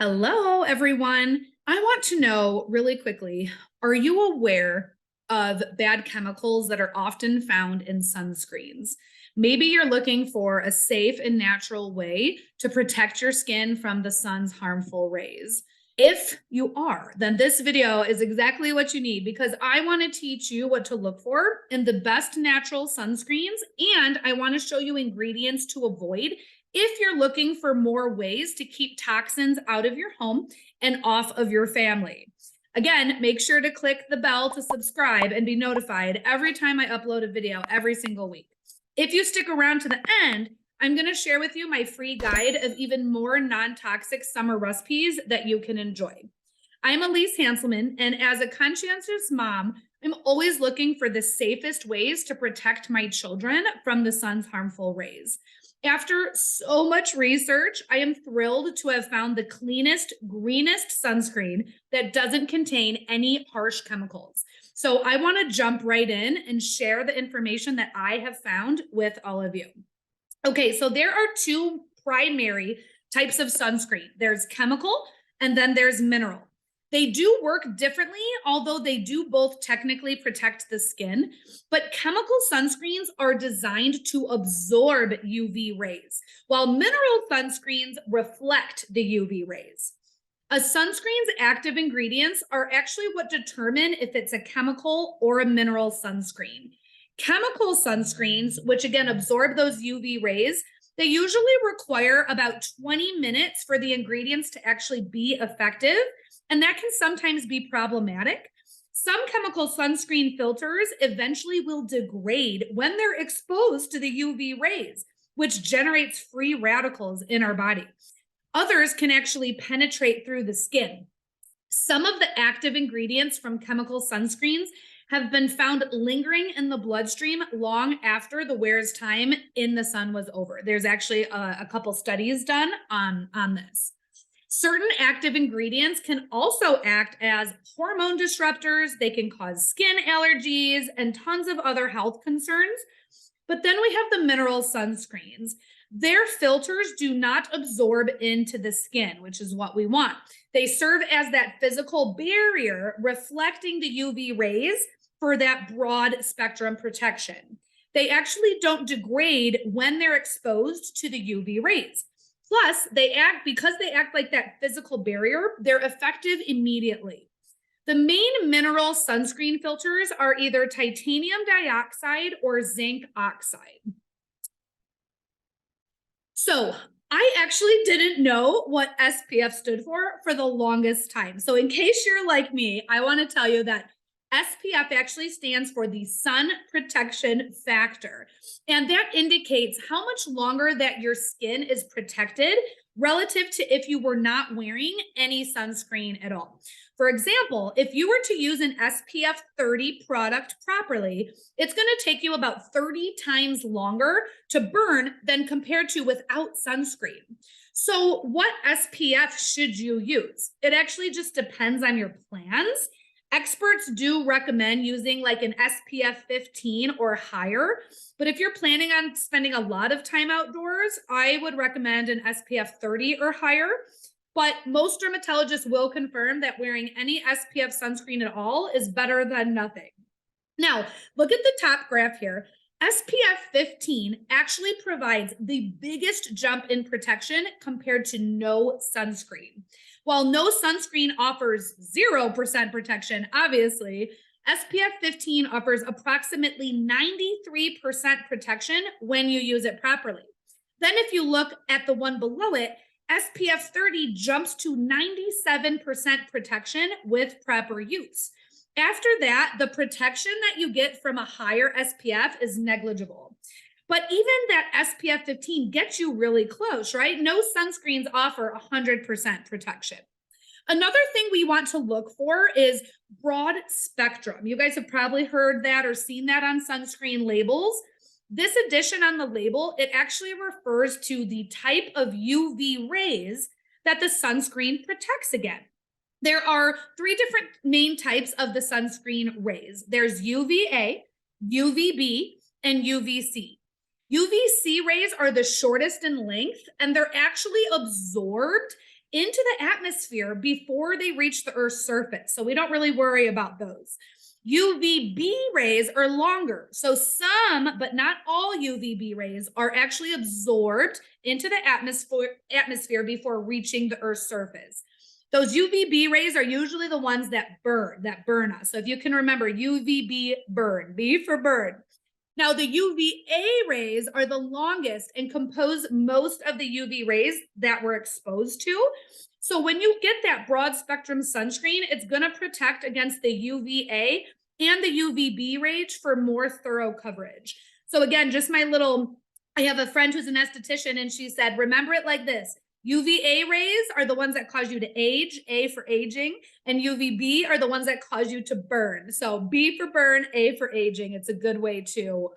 Hello, everyone. I want to know really quickly, are you aware of bad chemicals that are often found in sunscreens? Maybe you're looking for a safe and natural way to protect your skin from the sun's harmful rays. If you are, then this video is exactly what you need because I want to teach you what to look for in the best natural sunscreens, and I want to show you ingredients to avoid if you're looking for more ways to keep toxins out of your home and off of your family. Again, make sure to click the bell to subscribe and be notified every time I upload a video every single week. If you stick around to the end, I'm going to share with you my free guide of even more non-toxic summer recipes that you can enjoy. I'm Elise Hanselman, and as a conscientious mom, I'm always looking for the safest ways to protect my children from the sun's harmful rays. After so much research, I am thrilled to have found the cleanest, greenest sunscreen that doesn't contain any harsh chemicals. So I want to jump right in and share the information that I have found with all of you. Okay, so there are two primary types of sunscreen. There's chemical and then there's mineral. They do work differently, although they do both technically protect the skin, but chemical sunscreens are designed to absorb UV rays, while mineral sunscreens reflect the UV rays. A sunscreen's active ingredients are actually what determine if it's a chemical or a mineral sunscreen. Chemical sunscreens, which again absorb those UV rays, they usually require about 20 minutes for the ingredients to actually be effective, and that can sometimes be problematic. Some chemical sunscreen filters eventually will degrade when they're exposed to the UV rays, which generates free radicals in our body. Others can actually penetrate through the skin. Some of the active ingredients from chemical sunscreens have been found lingering in the bloodstream long after the wearer's time in the sun was over. There's actually a couple studies done on this. Certain active ingredients can also act as hormone disruptors. They can cause skin allergies and tons of other health concerns. But then we have the mineral sunscreens. Their filters do not absorb into the skin, which is what we want. They serve as that physical barrier reflecting the UV rays for that broad spectrum protection. They actually don't degrade when they're exposed to the UV rays. Plus, because they act like that physical barrier, they're effective immediately. The main mineral sunscreen filters are either titanium dioxide or zinc oxide. So I actually didn't know what SPF stood for the longest time. So in case you're like me, I want to tell you that SPF actually stands for the sun protection factor. And that indicates how much longer that your skin is protected relative to if you were not wearing any sunscreen at all. For example, if you were to use an SPF 30 product properly, it's going to take you about 30 times longer to burn than compared to without sunscreen. So what SPF should you use? It actually just depends on your plans. Experts do recommend using like an SPF 15 or higher, but if you're planning on spending a lot of time outdoors, I would recommend an SPF 30 or higher. But most dermatologists will confirm that wearing any SPF sunscreen at all is better than nothing. Now, look at the top graph here. SPF 15 actually provides the biggest jump in protection compared to no sunscreen. While no sunscreen offers 0% protection, obviously, SPF 15 offers approximately 93% protection when you use it properly. Then if you look at the one below it, SPF 30 jumps to 97% protection with proper use. After that, the protection that you get from a higher SPF is negligible. But even that SPF 15 gets you really close, right? No sunscreens offer 100% protection. Another thing we want to look for is broad spectrum. You guys have probably heard that or seen that on sunscreen labels. This addition on the label, it actually refers to the type of UV rays that the sunscreen protects against. There are three different main types of the sunscreen rays. There's UVA, UVB, and UVC. UVC rays are the shortest in length, and they're actually absorbed into the atmosphere before they reach the Earth's surface. So we don't really worry about those. UVB rays are longer. So some, but not all UVB rays are actually absorbed into the atmosphere before reaching the Earth's surface. Those UVB rays are usually the ones that burn us. So if you can remember, UVB burn, B for burn. Now the UVA rays are the longest and compose most of the UV rays that we're exposed to. So when you get that broad spectrum sunscreen, it's going to protect against the UVA and the UVB rays for more thorough coverage. So again, just I have a friend who's an esthetician, and she said, remember it like this. UVA rays are the ones that cause you to age, A for aging, and UVB are the ones that cause you to burn. So B for burn, A for aging. It's a good way to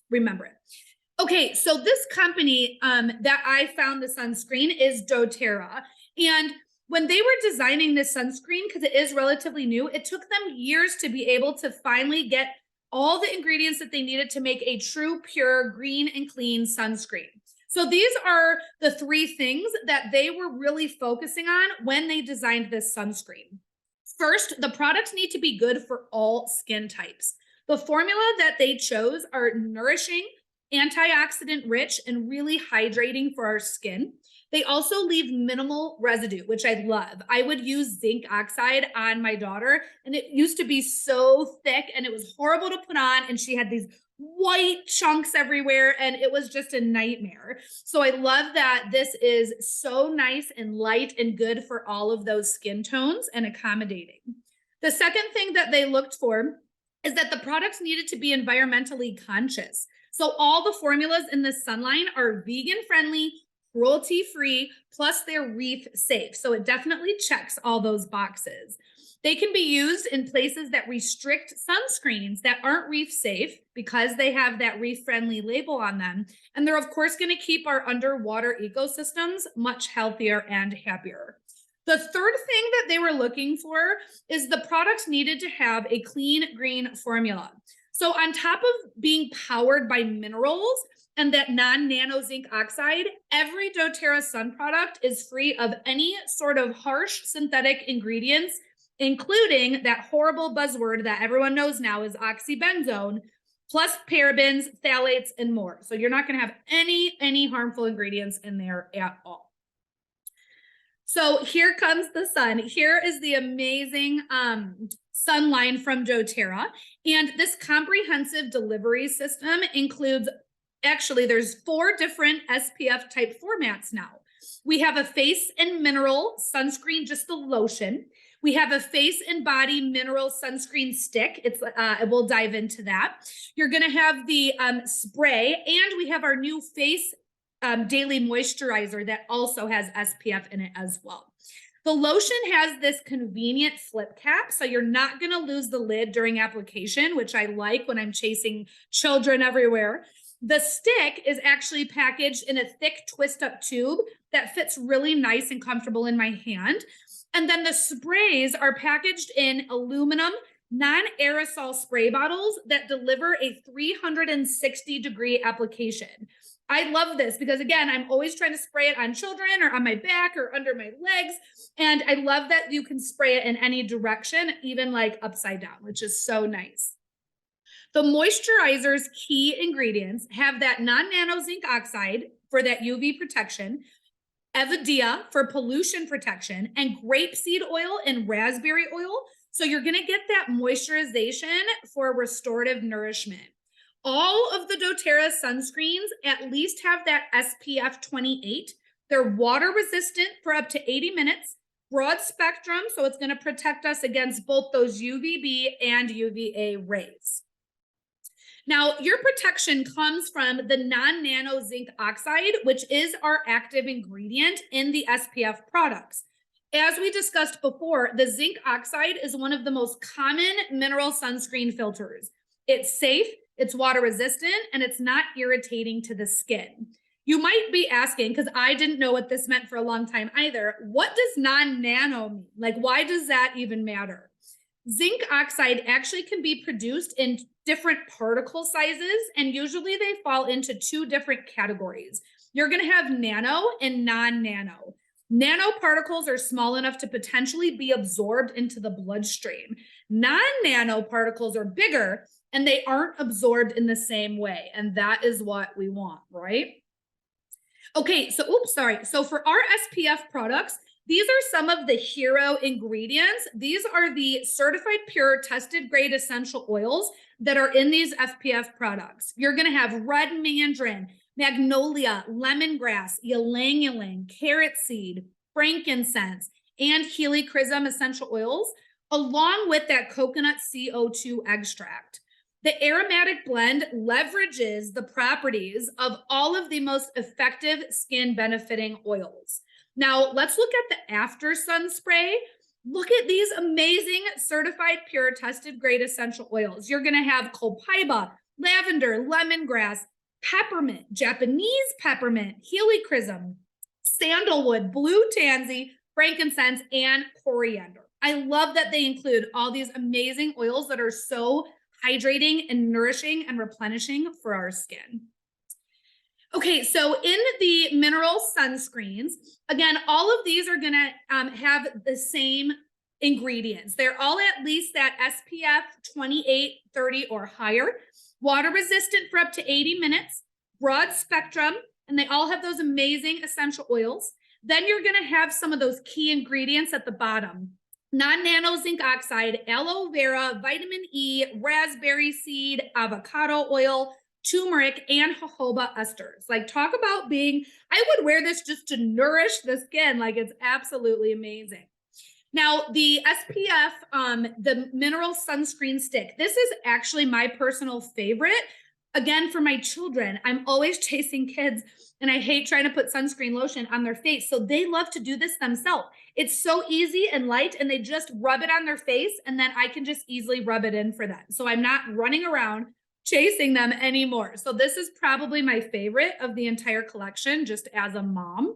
remember it. Okay, so this company that I found the sunscreen is doTERRA. And when they were designing this sunscreen, because it is relatively new, it took them years to be able to finally get all the ingredients that they needed to make a true, pure, green and clean sunscreen. So these are the three things that they were really focusing on when they designed this sunscreen. First, the products need to be good for all skin types. The formula that they chose are nourishing, antioxidant rich, and really hydrating for our skin. They also leave minimal residue, which I love. I would use zinc oxide on my daughter, and it used to be so thick and it was horrible to put on, and she had these white chunks everywhere, and it was just a nightmare. So I love that this is so nice and light and good for all of those skin tones and accommodating. The second thing that they looked for is that the products needed to be environmentally conscious. So all the formulas in this sunline are vegan friendly, cruelty free, plus they're reef safe. So it definitely checks all those boxes. They can be used in places that restrict sunscreens that aren't reef safe because they have that reef friendly label on them. And they're of course going to keep our underwater ecosystems much healthier and happier. The third thing that they were looking for is the products needed to have a clean green formula. So on top of being powered by minerals and that non-nano zinc oxide, every doTERRA sun product is free of any sort of harsh synthetic ingredients, including that horrible buzzword that everyone knows now is oxybenzone, plus parabens, phthalates, and more. So you're not going to have any harmful ingredients in there at all. So here comes the sun. Here is the amazing sun line from doTERRA. And this comprehensive delivery system includes, actually, there's 4 different SPF type formats now. We have a face and mineral sunscreen, just the lotion. We have a face and body mineral sunscreen stick. We'll dive into that. You're going to have the spray, and we have our new face daily moisturizer that also has SPF in it as well. The lotion has this convenient flip cap, so you're not going to lose the lid during application, which I like when I'm chasing children everywhere. The stick is actually packaged in a thick twist-up tube that fits really nice and comfortable in my hand. And then the sprays are packaged in aluminum non-aerosol spray bottles that deliver a 360-degree application. I love this because, again, I'm always trying to spray it on children or on my back or under my legs. And I love that you can spray it in any direction, even like upside down, which is so nice. The moisturizer's key ingredients have that non-nano zinc oxide for that UV protection, Evadea for pollution protection, and grapeseed oil and raspberry oil. So you're going to get that moisturization for restorative nourishment. All of the doTERRA sunscreens at least have that SPF 28. They're water resistant for up to 80 minutes, broad spectrum, so it's going to protect us against both those UVB and UVA rays. Now, your protection comes from the non-nano zinc oxide, which is our active ingredient in the SPF products. As we discussed before, the zinc oxide is one of the most common mineral sunscreen filters. It's safe, it's water resistant, and it's not irritating to the skin. You might be asking, because I didn't know what this meant for a long time either, what does non-nano mean? Like, why does that even matter? Zinc oxide actually can be produced in different particle sizes, and usually they fall into 2 different categories. You're going to have nano and non-nano. Nanoparticles are small enough to potentially be absorbed into the bloodstream. Non-nanoparticles are bigger and they aren't absorbed in the same way. And that is what we want, right? Okay, so So for our SPF products, these are some of the hero ingredients. These are the certified pure tested grade essential oils that are in these SPF products. You're gonna have red mandarin, magnolia, lemongrass, ylang ylang, carrot seed, frankincense, and helichrysum essential oils, along with that coconut CO2 extract. The aromatic blend leverages the properties of all of the most effective skin benefiting oils. Now, let's look at the after sun spray. Look at these amazing certified pure tested grade essential oils. You're going to have copaiba, lavender, lemongrass, peppermint, Japanese peppermint, helichrysum, sandalwood, blue tansy, frankincense, and coriander. I love that they include all these amazing oils that are so hydrating and nourishing and replenishing for our skin. Okay, so in the mineral sunscreens, again, all of these are gonna have the same ingredients. They're all at least that SPF 28, 30 or higher, water resistant for up to 80 minutes, broad spectrum, and they all have those amazing essential oils. Then you're gonna have some of those key ingredients at the bottom. Non-nano zinc oxide, aloe vera, vitamin E, raspberry seed, avocado oil, turmeric, and jojoba esters. Like, talk about being, I would wear this just to nourish the skin. Like, it's absolutely amazing. Now, the SPF, the mineral sunscreen stick, this is actually my personal favorite. Again, for my children, I'm always chasing kids and I hate trying to put sunscreen lotion on their face. So they love to do this themselves. It's so easy and light and they just rub it on their face and then I can just easily rub it in for them. So I'm not running around chasing them anymore. So this is probably my favorite of the entire collection, just as a mom.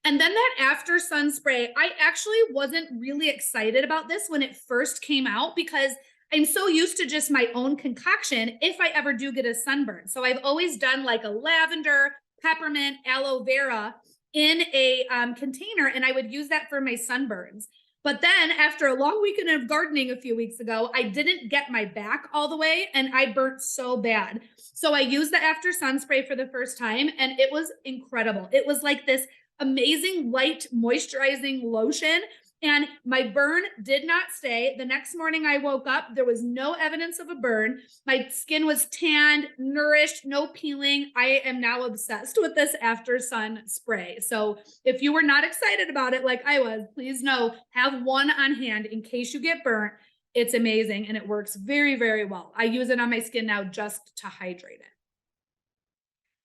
And then that after sun spray, I actually wasn't really excited about this when it first came out because I'm so used to just my own concoction if I ever do get a sunburn. So I've always done like a lavender, peppermint, aloe vera in a container, and I would use that for my sunburns. But then after a long weekend of gardening a few weeks ago, I didn't get my back all the way and I burnt so bad. So I used the after sun spray for the first time and it was incredible. It was like this amazing light moisturizing lotion. And my burn did not stay. The next morning I woke up, there was no evidence of a burn. My skin was tanned, nourished, no peeling. I am now obsessed with this after sun spray. So if you were not excited about it like I was, please know, have one on hand in case you get burnt. It's amazing and it works very, very well. I use it on my skin now just to hydrate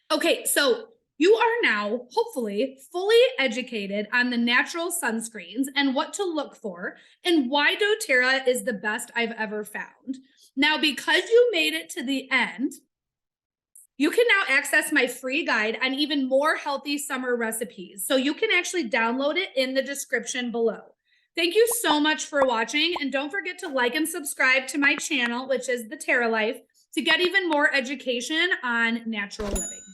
it. Okay, so you are now, hopefully, fully educated on the natural sunscreens and what to look for and why doTERRA is the best I've ever found. Now, because you made it to the end, you can now access my free guide on even more healthy summer recipes. So you can actually download it in the description below. Thank you so much for watching. And don't forget to like and subscribe to my channel, which is The Terra Life, to get even more education on natural living.